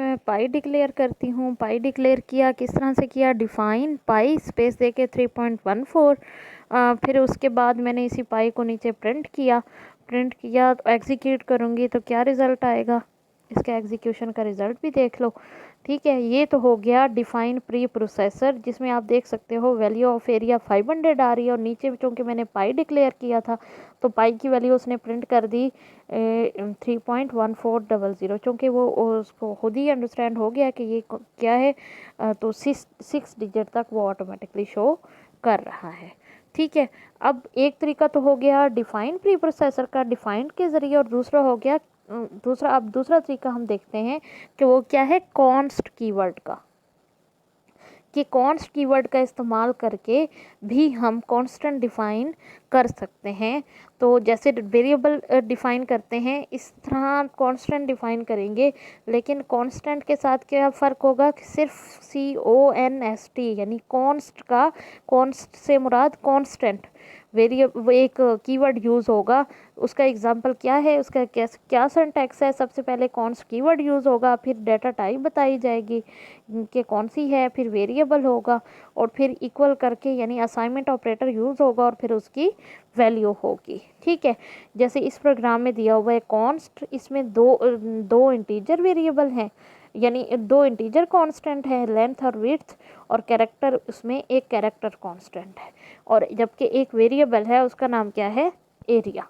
मैं पाई डिक्लेयर करती हूँ। पाई डिक्लेयर किया, किस तरह से किया, डिफाइन पाई स्पेस देके 3.14। फिर उसके बाद मैंने इसी पाई को नीचे प्रिंट किया तो एग्जीक्यूट करूँगी तो क्या रिज़ल्ट आएगा, इसका एग्जीक्यूशन का रिज़ल्ट भी देख लो। ठीक है, ये तो हो गया डिफाइन प्री प्रोसेसर, जिसमें आप देख सकते हो वैल्यू ऑफ एरिया 500 आ रही है और नीचे चूँकि मैंने पाई डिक्लेयर किया था तो पाई की वैल्यू उसने प्रिंट कर दी 3.1400। चूँकि वो उसको खुद ही अंडरस्टैंड हो गया कि ये क्या है, तो 6 डिजिट तक वो ऑटोमेटिकली शो कर रहा है। ठीक है, अब एक तरीका तो हो गया डिफाइन प्री प्रोसेसर का डिफाइंड के ज़रिए, और दूसरा हो गया दूसरा तरीका हम देखते हैं कि वो क्या है, कॉन्स्ट कीवर्ड का, कि कॉन्स्ट कीवर्ड का इस्तेमाल करके भी हम कांस्टेंट डिफाइन कर सकते हैं। तो जैसे वेरिएबल डिफाइन करते हैं इस तरह कांस्टेंट डिफाइन करेंगे, लेकिन कांस्टेंट के साथ क्या फ़र्क होगा कि सिर्फ CONST यानी कॉन्स्ट का, कॉन्स्ट से मुराद कांस्टेंट वेरिएबल एक कीवर्ड यूज़ होगा। उसका एग्जांपल क्या है, उसका क्या सिंटैक्स है, सबसे पहले कॉन्स्ट कीवर्ड यूज़ होगा, फिर डाटा टाइप बताई जाएगी कि कौन सी है, फिर वेरिएबल होगा और फिर इक्वल करके यानी असाइनमेंट ऑपरेटर यूज़ होगा और फिर उसकी वैल्यू होगी। ठीक है, जैसे इस प्रोग्राम में दिया हुआ है कॉन्स्ट, इसमें दो इंटीजर वेरिएबल हैं, यानी दो इंटीजर कांस्टेंट है लेंथ और विड्थ, और कैरेक्टर उसमें एक कैरेक्टर कांस्टेंट है, और जबकि एक वेरिएबल है उसका नाम क्या है, एरिया।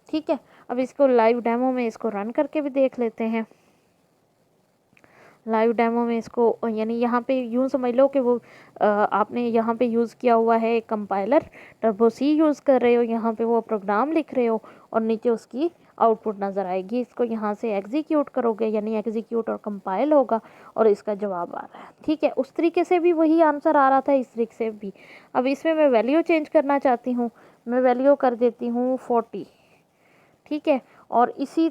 ठीक है, अब इसको लाइव डेमो में इसको रन करके भी देख लेते हैं। लाइव डेमो में इसको यानी यहाँ पे यूँ समझ लो कि वो आपने यहाँ पे यूज़ किया हुआ है एक कंपाइलर, टर्बो सी यूज़ कर रहे हो, यहाँ पे वो प्रोग्राम लिख रहे हो और नीचे उसकी आउटपुट नज़र आएगी। इसको यहाँ से एग्जीक्यूट करोगे यानी एग्जीक्यूट और कंपाइल होगा और इसका जवाब आ रहा है। ठीक है, उस तरीके से भी वही आंसर आ रहा था, इस तरीके से भी। अब इसमें मैं वैल्यू चेंज करना चाहती हूँ, मैं वैल्यू कर देती हूँ 40। ठीक है, और इसी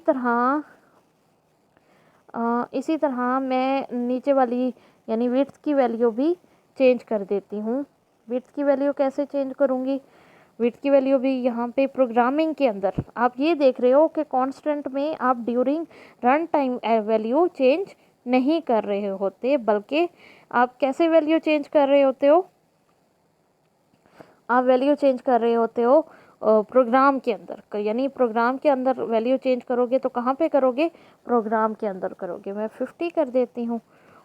तरह मैं नीचे वाली यानी विड्थ की वैल्यू भी चेंज कर देती हूँ। विड्थ की वैल्यू कैसे चेंज करूँगी, विड्थ की वैल्यू भी यहाँ पे प्रोग्रामिंग के अंदर आप ये देख रहे हो कि कांस्टेंट में आप during run time value change नहीं कर रहे होते, बल्कि आप कैसे वैल्यू चेंज कर रहे होते हो, आप वैल्यू चेंज कर रहे होते हो प्रोग्राम के अंदर, यानी प्रोग्राम के अंदर वैल्यू चेंज करोगे तो कहाँ पे करोगे, प्रोग्राम के अंदर करोगे। मैं 50 कर देती हूँ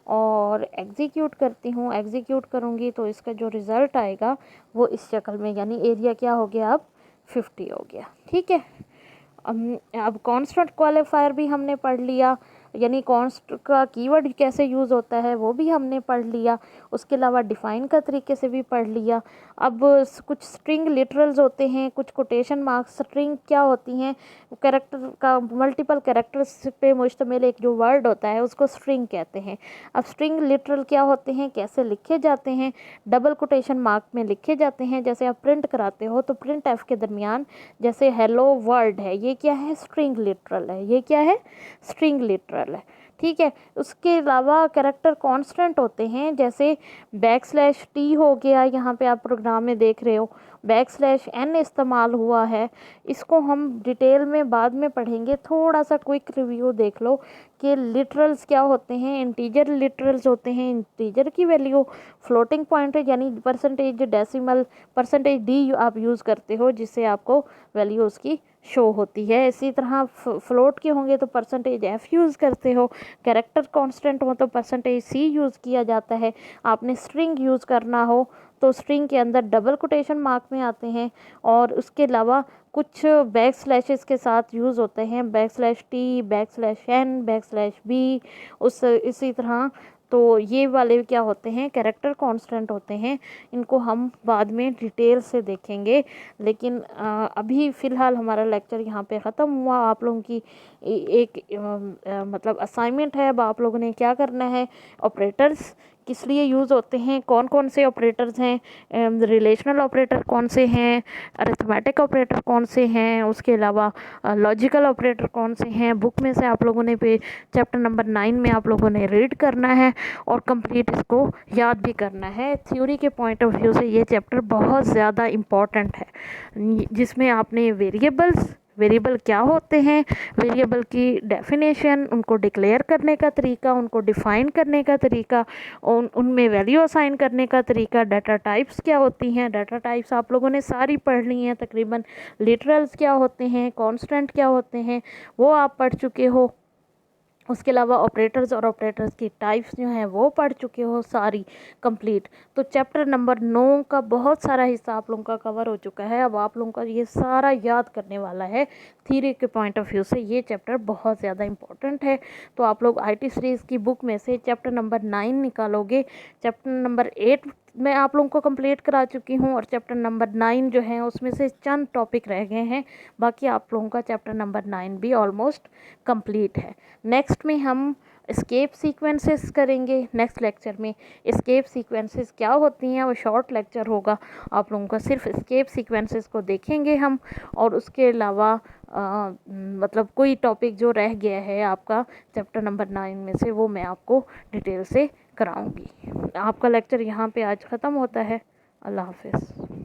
और एग्जीक्यूट करती हूँ। एग्जीक्यूट करूँगी तो इसका जो रिज़ल्ट आएगा वो इस शक्ल में, यानी एरिया क्या हो गया, अब 50 हो गया। ठीक है, अब कांस्टेंट क्वालिफायर भी हमने पढ़ लिया, यानी कॉन्स्ट का कीवर्ड कैसे यूज़ होता है वो भी हमने पढ़ लिया। उसके अलावा डिफ़ाइन का तरीके से भी पढ़ लिया। अब कुछ स्ट्रिंग लिटरल्स होते हैं, कुछ कोटेशन मार्क्स। स्ट्रिंग क्या होती हैं, कैरेक्टर का मल्टीपल कैरेक्टर्स पे मुश्तमिल एक जो वर्ड होता है उसको स्ट्रिंग कहते हैं। अब स्ट्रिंग लिटरल क्या होते हैं, कैसे लिखे जाते हैं, डबल कोटेशन मार्क में लिखे जाते हैं। जैसे आप प्रिंट कराते हो तो प्रिंट एफ के दरमियान जैसे हेलो वर्ल्ड है, ये क्या है, स्ट्रिंग लिटरल है, ये क्या है, स्ट्रिंग लिटरल है। ठीक है, उसके अलावा कैरेक्टर कांस्टेंट होते हैं, जैसे \T हो गया, यहाँ पे आप प्रोग्राम में देख रहे हो \N इस्तेमाल हुआ है। इसको हम डिटेल में बाद में पढ़ेंगे, थोड़ा सा क्विक रिव्यू देख लो कि लिटरल्स क्या होते हैं। इंटीजर लिटरल्स होते हैं, इंटीजर की वैल्यू फ्लोटिंग पॉइंट यानी परसेंटेज डेसिमल %d आप यूज़ करते हो जिससे आपको वैल्यू उसकी शो होती है। इसी तरह फ्लोट के होंगे तो %f यूज़ करते हो, कैरेक्टर कांस्टेंट हो तो %c यूज़ किया जाता है। आपने स्ट्रिंग यूज़ करना हो तो स्ट्रिंग के अंदर डबल कोटेशन मार्क में आते हैं, और उसके अलावा कुछ बैकस्लैशेस के साथ यूज़ होते हैं, \T \N \B इसी तरह। तो ये वाले क्या होते हैं, कैरेक्टर कांस्टेंट होते हैं। इनको हम बाद में डिटेल से देखेंगे, लेकिन अभी फ़िलहाल हमारा लेक्चर यहाँ पे ख़त्म हुआ। आप लोगों की एक मतलब असाइनमेंट है। अब आप लोगों ने क्या करना है, ऑपरेटर्स किस लिए यूज़ होते हैं, कौन कौन से ऑपरेटर्स हैं, रिलेशनल ऑपरेटर कौन से हैं, अरिथमेटिक ऑपरेटर कौन से हैं, उसके अलावा लॉजिकल ऑपरेटर कौन से हैं। बुक में से आप लोगों ने पे चैप्टर नंबर 9 में आप लोगों ने रीड करना है और कंप्लीट इसको याद भी करना है। थ्योरी के पॉइंट ऑफ व्यू से ये चैप्टर बहुत ज़्यादा इम्पॉर्टेंट है, जिसमें आपने वेरिएबल्स वेरिएबल क्या होते हैं, वेरिएबल की डेफिनेशन, उनको डिक्लेयर करने का तरीका, उनको डिफ़ाइन करने का तरीका, उनमें वैल्यू असाइन करने का तरीका, डाटा टाइप्स क्या होती हैं, डाटा टाइप्स आप लोगों ने सारी पढ़ ली हैं तकरीबन, लिटरल्स क्या होते हैं, कांस्टेंट क्या होते हैं वो आप पढ़ चुके हो। उसके अलावा ऑपरेटर्स और ऑपरेटर्स की टाइप्स जो हैं वो पढ़ चुके हो सारी कंप्लीट। तो चैप्टर नंबर 9 का बहुत सारा हिस्सा आप लोगों का कवर हो चुका है। अब आप लोगों का ये सारा याद करने वाला है थ्योरी के पॉइंट ऑफ व्यू से। ये चैप्टर बहुत ज़्यादा इंपॉर्टेंट है। तो आप लोग IT सीरीज़ की बुक में से चैप्टर नंबर 9 निकालोगे। चैप्टर नंबर 8 मैं आप लोगों को कंप्लीट करा चुकी हूँ और चैप्टर नंबर 9 जो है उसमें से चंद टॉपिक रह गए हैं। बाकी आप लोगों का चैप्टर नंबर 9 भी ऑलमोस्ट कंप्लीट है। नेक्स्ट में हम एस्केप सीक्वेंसेस करेंगे। नेक्स्ट लेक्चर में एस्केप सीक्वेंसेस क्या होती हैं वो शॉर्ट लेक्चर होगा। आप लोगों का सिर्फ एस्केप सीक्वेंसेस को देखेंगे हम, और उसके अलावा मतलब कोई टॉपिक जो रह गया है आपका चैप्टर नंबर 9 में से वो मैं आपको डिटेल से कराऊंगी। आपका लेक्चर यहाँ पे आज ख़त्म होता है। अल्लाह हाफिज़।